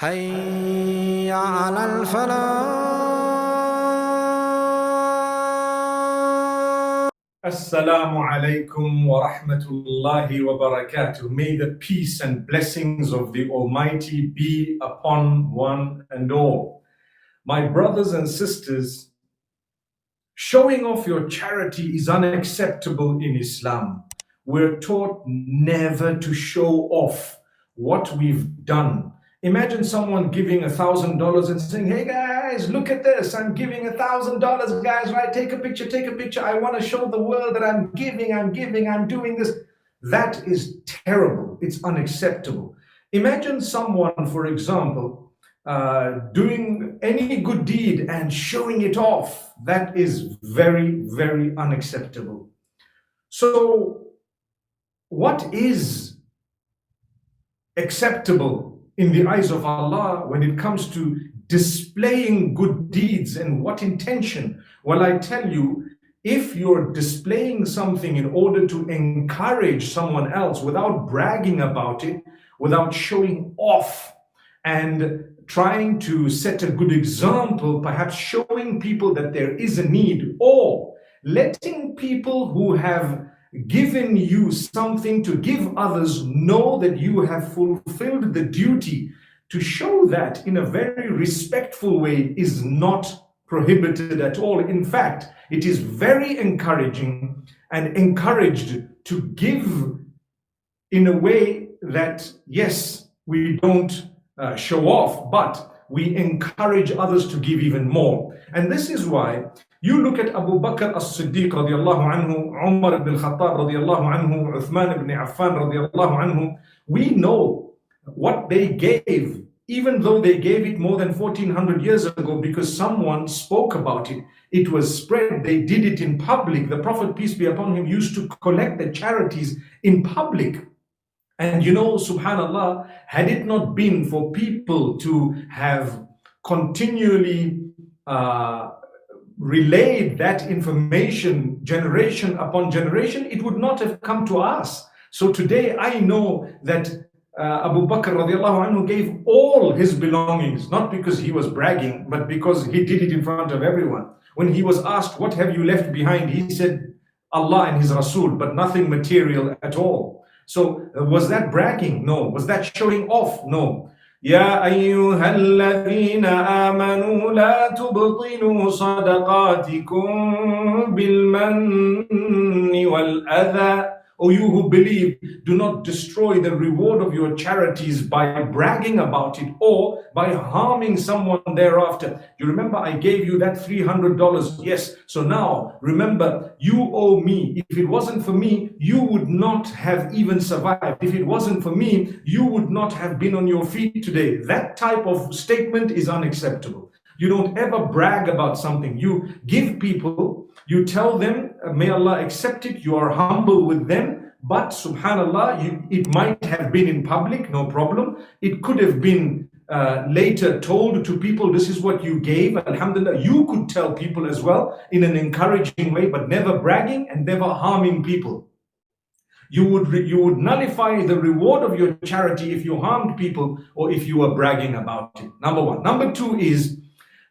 حي على الفلاح. Assalamu alaikum wa rahmatullahi wa barakatuh. May the peace and blessings of the Almighty be upon one and all. My brothers and sisters, showing off your charity is unacceptable in Islam. We're taught never to show off what we've done. Imagine someone giving $1,000 and saying, "Hey guys, look at this. I'm giving $1,000, guys, right? Take a picture, take a picture. I want to show the world that I'm giving, I'm doing this." That is terrible. It's unacceptable. Imagine someone, for example, doing any good deed and showing it off. That is very, very unacceptable. So, what is acceptable in the eyes of Allah when it comes to displaying good deeds, and what intention? Well, I tell you, if you're displaying something in order to encourage someone else without bragging about it, without showing off and trying to set a good example, perhaps showing people that there is a need, or letting people who have given you something to give others know that you have fulfilled the duty, to show that in a very respectful way is not prohibited at all. In fact, it is very encouraging and encouraged to give in a way that, yes, we don't show off, but we encourage others to give even more. And this is why you look at Abu Bakr as-Siddiq radiallahu anhu, Umar ibn Khattab radiallahu anhu, Uthman ibn Affan radiallahu anhu. We know what they gave, even though they gave it more than 1400 years ago, because someone spoke about it. It was spread. They did it in public. The Prophet, peace be upon him, used to collect the charities in public. And you know, subhanallah, had it not been for people to have continually relayed that information generation upon generation, it would not have come to us. So today I know that Abu Bakr radiallahu anhu gave all his belongings, not because he was bragging, but because he did it in front of everyone. When he was asked, "What have you left behind?" he said, "Allah and His Rasul," but nothing material at all. So was that bragging? No. Was that showing off? No. يا أيها الذين آمنوا لا تبطلوا صدقاتكم بالمن والأذى. O you who believe, do not destroy the reward of your charities by bragging about it or by harming someone thereafter. You remember I gave you that $300. Yes, so now remember, you owe me. If it wasn't for me, you would not have even survived. If it wasn't for me, you would not have been on your feet today. That type of statement is unacceptable. You don't ever brag about something. You give people, you tell them, may Allah accept it, you are humble with them, but subhanallah, it might have been in public, no problem. It could have been later told to people, this is what you gave, alhamdulillah. You could tell people as well in an encouraging way, but never bragging and never harming people. You would nullify the reward of your charity if you harmed people or if you were bragging about it. Number one. Number two is,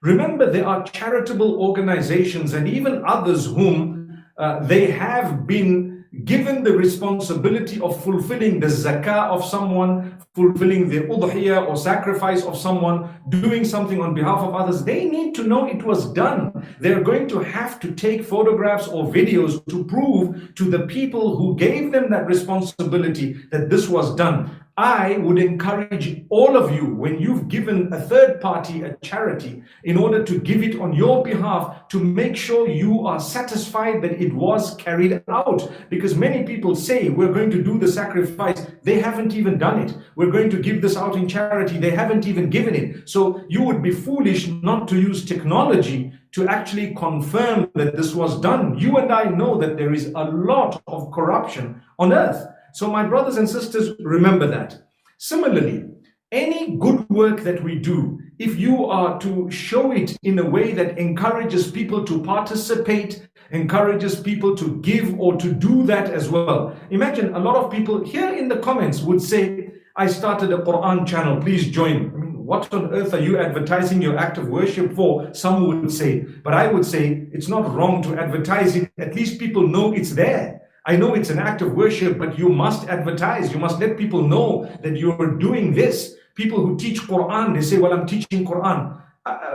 remember, there are charitable organizations and even others whom they have been given the responsibility of fulfilling the zakah of someone, fulfilling the udhiyah or sacrifice of someone, doing something on behalf of others. They need to know it was done. They're going to have to take photographs or videos to prove to the people who gave them that responsibility that this was done. I would encourage all of you, when you've given a third party a charity, in order to give it on your behalf, to make sure you are satisfied that it was carried out. Because many people say, we're going to do the sacrifice, they haven't even done it. We're going to give this out in charity, they haven't even given it. So you would be foolish not to use technology to actually confirm that this was done. You and I know that there is a lot of corruption on earth. So my brothers and sisters, remember that. Similarly, any good work that we do, if you are to show it in a way that encourages people to participate, encourages people to give or to do that as well. Imagine a lot of people here in the comments would say, I started a Quran channel, please join. I mean, what on earth are you advertising your act of worship for? Some would say. But I would say it's not wrong to advertise it. At least people know it's there. I know it's an act of worship, but you must advertise. You must let people know that you're doing this. People who teach Quran, they say, well, I'm teaching Quran.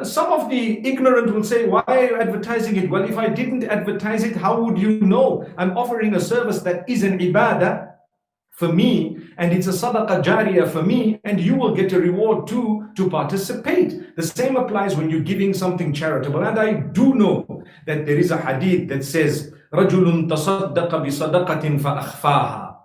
Some of the ignorant will say, why are you advertising it? Well, if I didn't advertise it, how would you know? I'm offering a service that is an ibadah for me, and it's a sadaqah jariyah for me, and you will get a reward too to participate. The same applies when you're giving something charitable. And I do know that there is a hadith that says, رَجُلٌ تَصَدَّقَ بِصَدَقَةٍ فَأَخْفَاهَا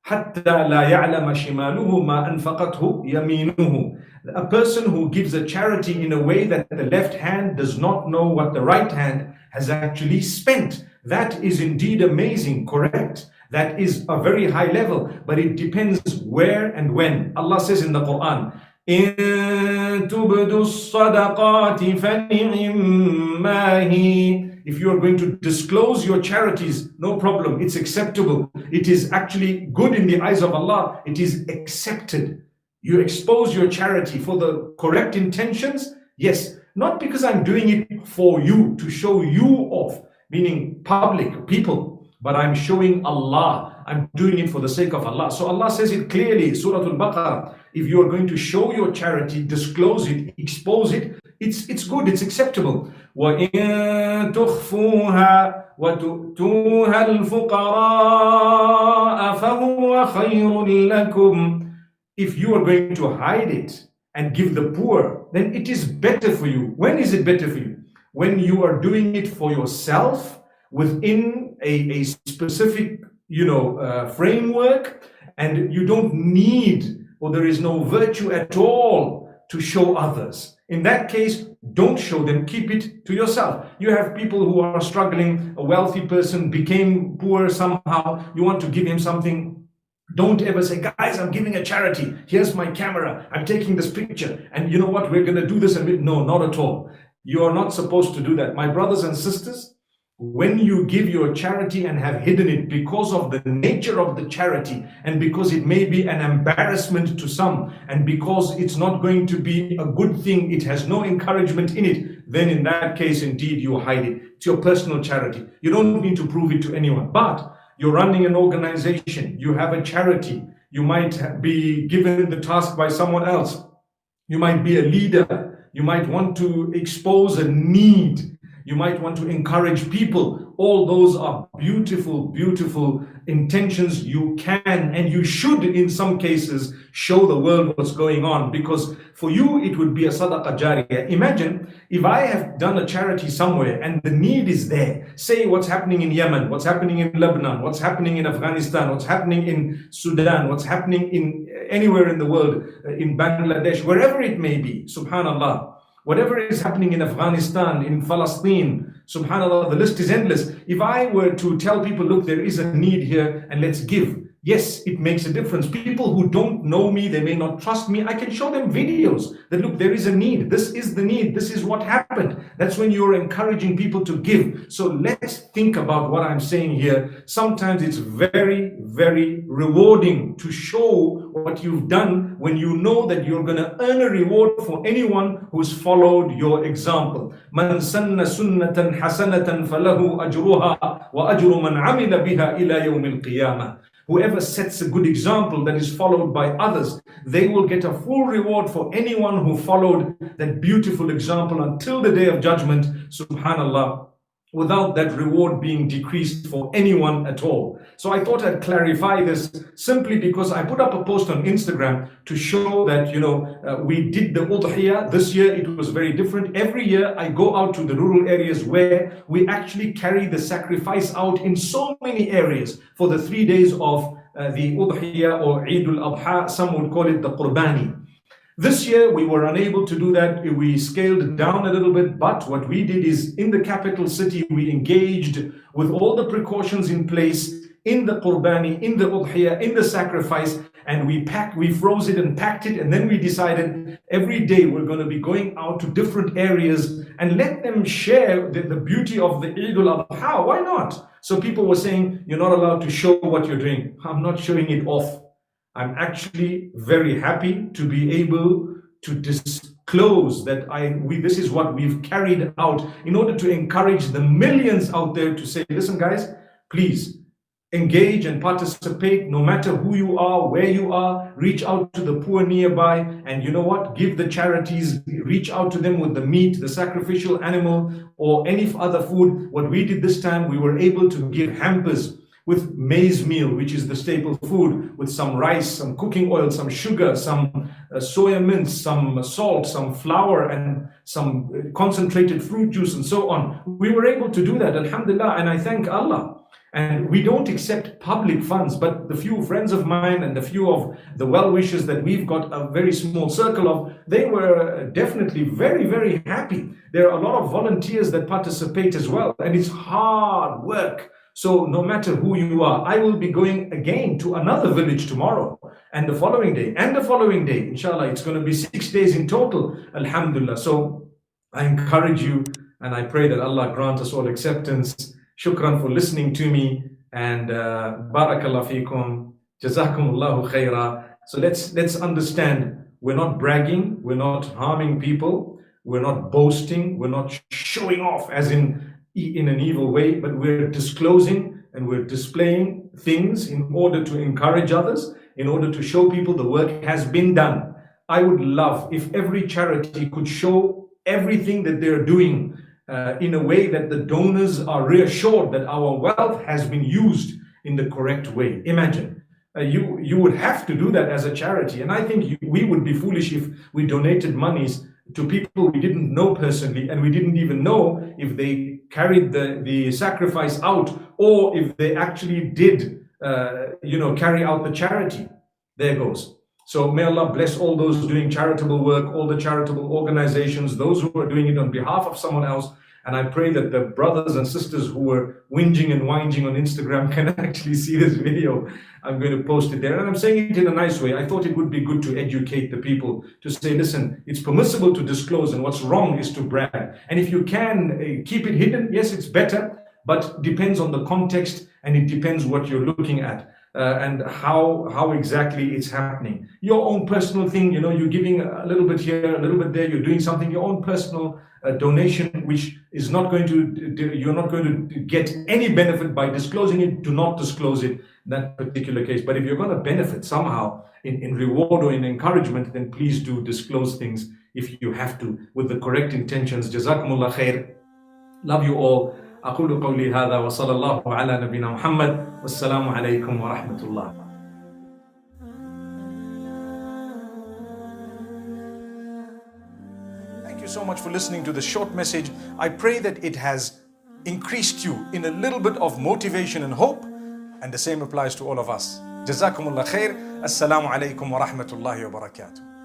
حَتَّى لَا يَعْلَمَ شِمَالُهُ مَا أَنْفَقَتْهُ يَمِينُهُ. A person who gives a charity in a way that the left hand does not know what the right hand has actually spent. That is indeed amazing, correct? That is a very high level, but it depends where and when. Allah says in the Quran, إِن تُبْدُوا الصَّدَقَاتِ فَنِعِمَّا هِي. If you are going to disclose your charities, no problem, it's acceptable. It is actually good in the eyes of Allah. It is accepted. You expose your charity for the correct intentions, yes, not because I'm doing it for you, to show you off, meaning public, people, but I'm showing Allah. I'm doing it for the sake of Allah. So Allah says it clearly, Surah Al-Baqarah, if you are going to show your charity, disclose it, expose it, it's good, it's acceptable. وَإِن تُخْفُوهَا وَتُؤْتُوهَا الْفُقَرَاءَ فَهُوَ خَيْرٌ لَكُمْ. If you are going to hide it and give the poor, then it is better for you. When is it better for you? When you are doing it for yourself within a specific, framework, and you don't need, or there is no virtue at all to show others. In that case, don't show them, keep it to yourself. You have people who are struggling, a wealthy person became poor somehow, you want to give him something. Don't ever say, guys, I'm giving a charity. Here's my camera. I'm taking this picture. And you know what? We're going to do this. No, not at all. You are not supposed to do that. My brothers and sisters, when you give your charity and have hidden it because of the nature of the charity, and because it may be an embarrassment to some, and because it's not going to be a good thing, it has no encouragement in it, then in that case, indeed, you hide it. It's your personal charity. You don't need to prove it to anyone. But you're running an organization, you have a charity, you might be given the task by someone else, you might be a leader, you might want to expose a need, you might want to encourage people. All those are beautiful, beautiful intentions. You can and you should, in some cases, show the world what's going on, because for you, it would be a sadaqah jariyah. Imagine if I have done a charity somewhere and the need is there. Say what's happening in Yemen, what's happening in Lebanon, what's happening in Afghanistan, what's happening in Sudan, what's happening in anywhere in the world, in Bangladesh, wherever it may be, subhanallah. Whatever is happening in Afghanistan, in Palestine, subhanallah, the list is endless. If I were to tell people, look, there is a need here and let's give. Yes, it makes a difference. People who don't know me, they may not trust me. I can show them videos that, look, there is a need. This is the need. This is what happened. That's when you're encouraging people to give. So let's think about what I'm saying here. Sometimes it's very, very rewarding to show what you've done when you know that you're going to earn a reward for anyone who's followed your example. Man sanna sunnatan hasanatan falahu ajruha wa ajru man amila biha ila yawmil qiyamah. Whoever sets a good example that is followed by others, they will get a full reward for anyone who followed that beautiful example until the day of judgment, subhanallah, without that reward being decreased for anyone at all. So I thought I'd clarify this simply because I put up a post on Instagram to show that, we did the udhiyah. This year it was very different. Every year I go out to the rural areas where we actually carry the sacrifice out in so many areas for the 3 days of the udhiyah or Eid al-Adha. Some would call it the qurbani. This year, we were unable to do that. We scaled down a little bit, but what we did is in the capital city, we engaged with all the precautions in place in the qurbani, in the udhiyah, in the sacrifice, and we froze it and packed it, and then we decided every day we're going to be going out to different areas and let them share the beauty of the Eid al-Adha. Why not? So people were saying, you're not allowed to show what you're doing. I'm not showing it off. I'm actually very happy to be able to disclose that this is what we've carried out in order to encourage the millions out there to say, listen guys, please engage and participate no matter who you are, where you are, reach out to the poor nearby, and you know what, give the charities, reach out to them with the meat, the sacrificial animal, or any other food. What we did this time, we were able to give hampers with maize meal, which is the staple food, with some rice, some cooking oil, some sugar, some soya mince, some salt, some flour, and some concentrated fruit juice, and so on. We were able to do that, alhamdulillah, and I thank Allah. And we don't accept public funds, but the few friends of mine and the few of the well-wishers that we've got a very small circle of, they were definitely very, very happy. There are a lot of volunteers that participate as well, and it's hard work. So no matter who you are, I will be going again to another village tomorrow, and the following day, and the following day. Inshallah, it's going to be 6 days in total, alhamdulillah. So I encourage you, and I pray that Allah grant us all acceptance. Shukran for listening to me, and barakallah feekum, jazakumullahu khaira. So let's understand, we're not bragging, we're not harming people, we're not boasting, we're not showing off as in an evil way, but we're disclosing and we're displaying things in order to encourage others, in order to show people the work has been done. I would love if every charity could show everything that they're doing in a way that the donors are reassured that our wealth has been used in the correct way. Imagine, you would have to do that as a charity. And I think we would be foolish if we donated monies to people we didn't know personally, and we didn't even know if they carried the sacrifice out, or if they actually did carry out the charity. There goes. So may Allah bless all those doing charitable work, all the charitable organizations, those who are doing it on behalf of someone else. And I pray that the brothers and sisters who were whinging and whinging on Instagram can actually see this video. I'm going to post it there. And I'm saying it in a nice way. I thought it would be good to educate the people, to say, listen, it's permissible to disclose, and what's wrong is to brag. And if you can keep it hidden, yes, it's better, but depends on the context, and it depends what you're looking at. And how exactly it's happening. Your own personal thing, you're giving a little bit here, a little bit there, you're doing something, your own personal donation, which is not going to, you're not going to get any benefit by disclosing it. Do not disclose it in that particular case. But if you're going to benefit somehow in reward or in encouragement, then please do disclose things if you have to, with the correct intentions. Jazakumullah khair. Love you all. أقول قولي هذا وصلى الله على نبينا محمد والسلام عليكم ورحمة الله. Thank you so much for listening to this short message. I pray that it has increased you in a little bit of motivation and hope, and the same applies to all of us. Jazakumullah khair. Assalamu alaikum wa rahmatullahi wa barakatuh.